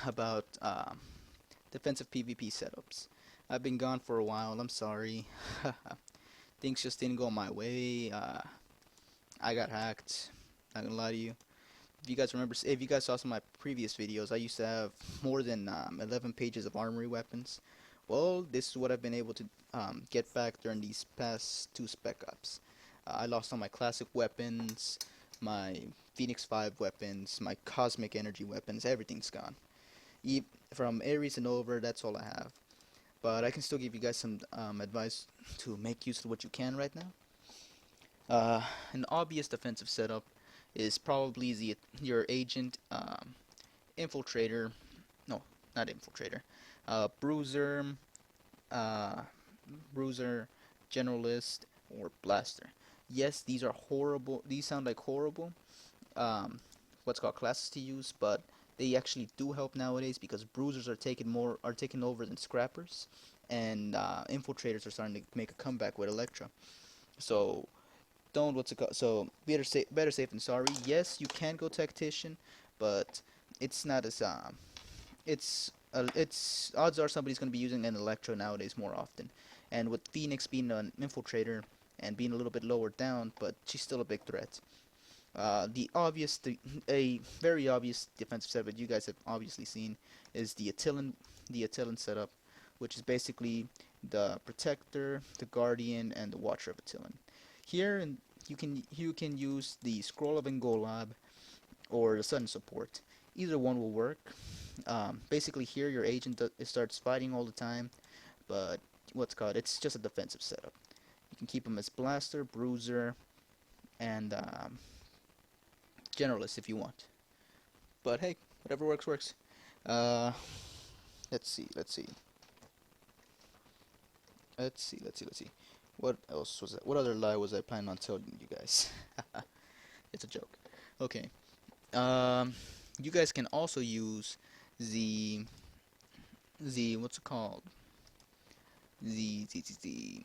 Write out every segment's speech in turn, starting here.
about defensive PvP setups. I've been gone for a while. I'm sorry. Things just didn't go my way. I got hacked. Not gonna lie to you. If you guys saw some of my previous videos, I used to have more than 11 pages of armory weapons. Well, this is what I've been able to get back during these past two spec ops. I lost all my classic weapons, my Phoenix 5 weapons, my cosmic energy weapons. Everything's gone. E from Ares and over, that's all I have. But I can still give you guys some advice to make use of what you can right now. An obvious defensive setup is probably your agent, infiltrator, no, not infiltrator, bruiser, uh, bruiser, generalist, or blaster. Yes, these are horrible. These sound like horrible, what's called classes to use, but they actually do help nowadays because bruisers are taking over than scrappers, and infiltrators are starting to make a comeback with Electra. So don't what's it called? So better safe than sorry. Yes, you can go tactician, but it's not as it's odds are somebody's going to be using an Electro nowadays more often, and with Phoenix being an infiltrator and being a little bit lower down, but she's still a big threat. A very obvious defensive setup that you guys have obviously seen is the Attilan setup, which is basically the Protector, the Guardian, and the Watcher of Attilan. Here, you can use the Scroll of Engolab or the Sudden Support. Either one will work. Basically, here your agent starts fighting all the time, but it's just a defensive setup. You can keep him as Blaster, Bruiser, and Generalist if you want. But hey, whatever works works. Uh, let's see. What else was that? What other lie was I planning on telling you guys? It's a joke. Okay. Um, you guys can also use the what's it called? The the the, the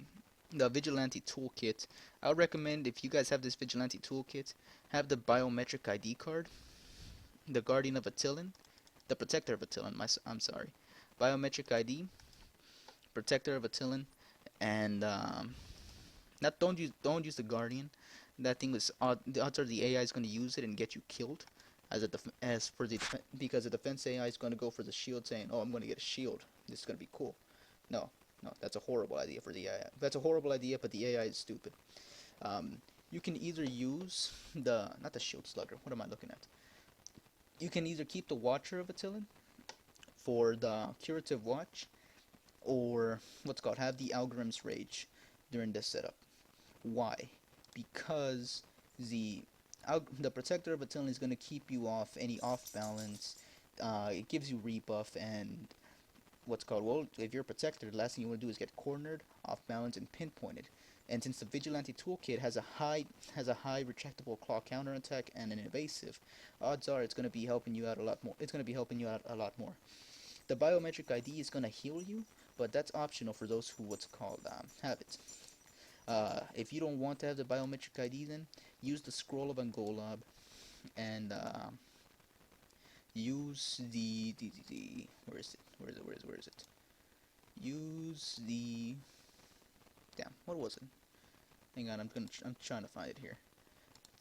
the Vigilante Toolkit. I would recommend if you guys have this Vigilante Toolkit, have the Biometric ID card, the Guardian of Attilan, the Protector of Attilan. I'm sorry, Biometric ID, Protector of Attilan, and not don't use the Guardian. That thing is the odds are the AI is going to use it and get you killed. As for because the defense AI is going to go for the shield, saying, "Oh, I'm going to get a shield. This is going to be cool." No, no, that's a horrible idea for the AI. That's a horrible idea, but the AI is stupid. Um, you can either use the not the shield slugger. What am I looking at? You can either keep the Watcher of Attilan for the curative watch, or what's called have the Algrim's Rage during this setup. Why? Because the the Protector of Attilan is going to keep you off any off balance. It gives you rebuff and if you're a protector, the last thing you want to do is get cornered, off balance, and pinpointed. And since the Vigilante Toolkit has a high retractable claw counterattack and an evasive, odds are it's going to be helping you out a lot more. It's going to be helping you out a lot more. The biometric ID is going to heal you, but that's optional for those who have it. If you don't want to have the biometric ID, then use the Scroll of Angolab and use the where is it? Use the damn, what was it? Hang on, I'm trying to find it here.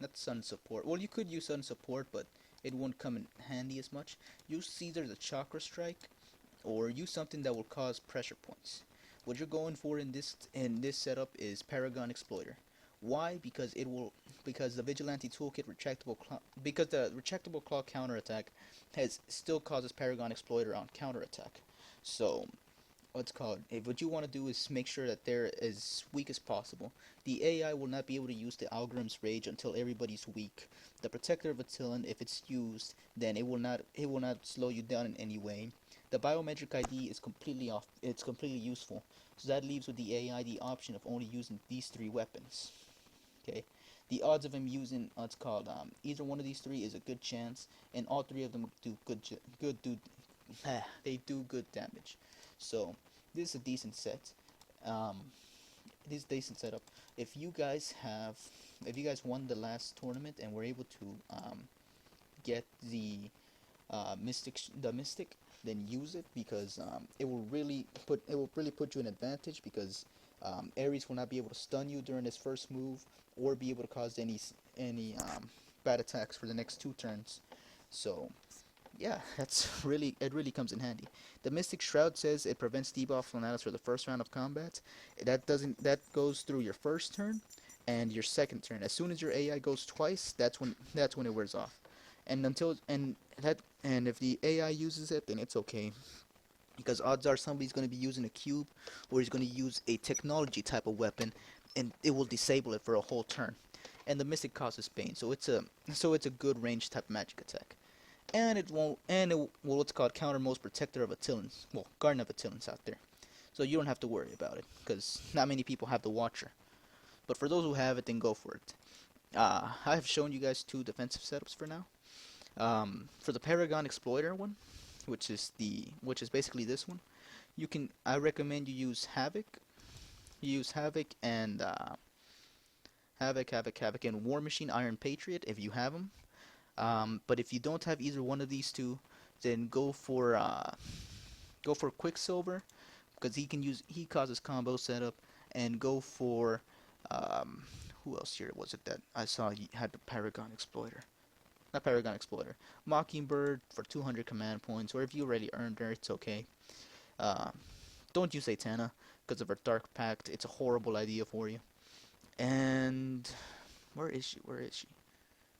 Not Sun Support. Well, you could use Sun Support, but it won't come in handy as much. Use either the Chakra Strike or use something that will cause pressure points. What you're going for in this setup is Paragon Exploiter. Why? Because the Vigilante Toolkit because the retractable claw counterattack has still causes Paragon Exploiter on counterattack. So what you want to do is make sure that they're as weak as possible. The AI will not be able to use the Algrim's Rage until everybody's weak. The Protector of Attilan, if it's used, then it will not slow you down in any way. The biometric ID is completely off. It's completely useful. So that leaves with the AI the option of only using these three weapons. Okay, the odds of him using either one of these three is a good chance, and all three of them do good do they do good damage. So this is a decent set. Um, this is a decent setup. If you guys have, if you guys won the last tournament and were able to get the Mystic, then use it, because it will really put you in advantage, because Ares will not be able to stun you during his first move, or be able to cause any bad attacks for the next 2 turns. So yeah, it really comes in handy. The Mystic Shroud says it prevents debuff on allies for the first round of combat. That goes through your first turn and your second turn. As soon as your AI goes twice, that's when it wears off. And until and if the AI uses it, then it's okay, because odds are somebody's going to be using a cube, or he's going to use a technology type of weapon, and it will disable it for a whole turn. And the Mystic causes pain, so it's a good range type magic attack. And it won't, and it will what's called counter most protector of Attilans, well, Garden of Attilans out there. So you don't have to worry about it, because not many people have the Watcher. But for those who have it, then go for it. I have shown you guys 2 defensive setups for now. For the Paragon Exploiter one, which is basically this one, I recommend you use Havoc. You use Havoc and Havoc, and War Machine Iron Patriot if you have them. But if you don't have either one of these 2, then go for Quicksilver, because he causes combo setup, and go for who else here was it that I saw had the Paragon Exploiter? Not Paragon Exploiter. Mockingbird for 200 command points, or if you already earned her, it's okay. Uh, don't use Zatanna because of her Dark Pact. It's a horrible idea for you. And where is she?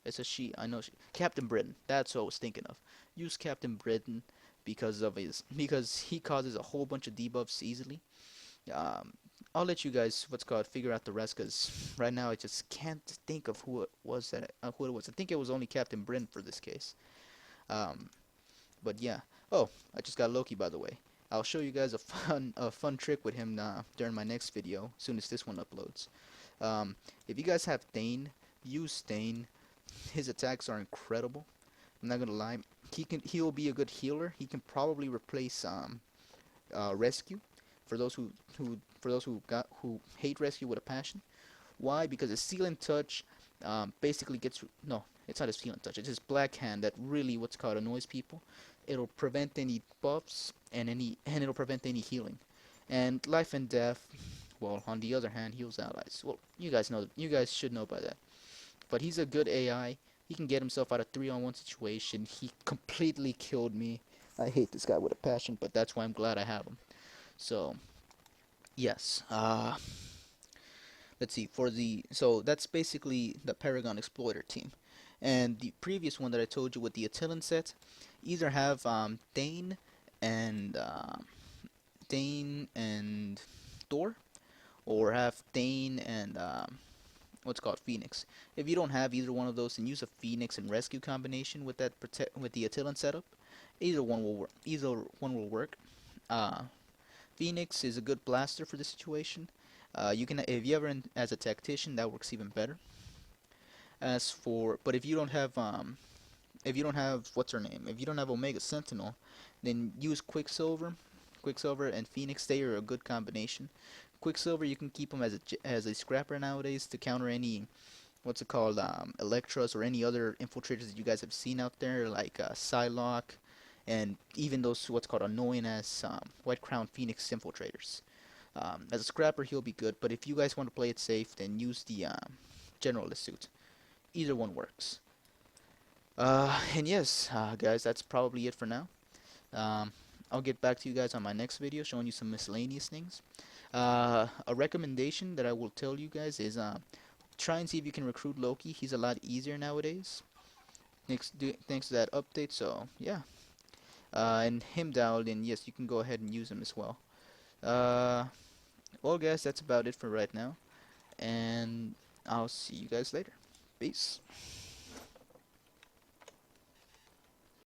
It's a she. I know she. Captain Britain. That's what I was thinking of. Use Captain Britain because he causes a whole bunch of debuffs easily. I'll let you guys figure out the rest, because right now I just can't think of who it was. I think it was only Captain Britain for this case. But yeah. Oh, I just got Loki, by the way. I'll show you guys a fun trick with him during my next video, as soon as this one uploads. If you guys have Thane, use Thane. His attacks are incredible. I'm not gonna lie. He'll be a good healer. He can probably replace Rescue for those who hate Rescue with a passion. Why? Because his Sealant Touch basically it's not his Sealant Touch. It's his Black Hand that really annoys people. It'll prevent any buffs and it'll prevent any healing. And Life and Death, well, on the other hand, heals allies. Well, you guys should know by that. But he's a good AI. He can get himself out of 3-on-1 situation. He completely killed me. I hate this guy with a passion, but that's why I'm glad I have him. So, yes. Let's see. So that's basically the Paragon Exploiter team. And the previous one that I told you with the Attilan set, either have Thane and Thor, or have Thane and Phoenix. If you don't have either one of those, then use a Phoenix and Rescue combination with with the Attilan setup. Either one will work. Phoenix is a good blaster for the situation. If you ever as a tactician, that works even better. But if you don't have what's her name? If you don't have Omega Sentinel, then use Quicksilver. Quicksilver and Phoenix, they are a good combination. Quicksilver, you can keep him as a scrapper nowadays to counter any Electros or any other infiltrators that you guys have seen out there, like Psylocke, and even those annoying as White Crown Phoenix infiltrators. As a scrapper, he'll be good, but if you guys want to play it safe, then use the Generalist suit. Either one works. And yes, guys, that's probably it for now. I'll get back to you guys on my next video showing you some miscellaneous things. A recommendation that I will tell you guys is try and see if you can recruit Loki. He's a lot easier nowadays, thanks to that update. So yeah, and Heimdall, then yes, you can go ahead and use him as well. Well, guys, that's about it for right now, and I'll see you guys later. Peace.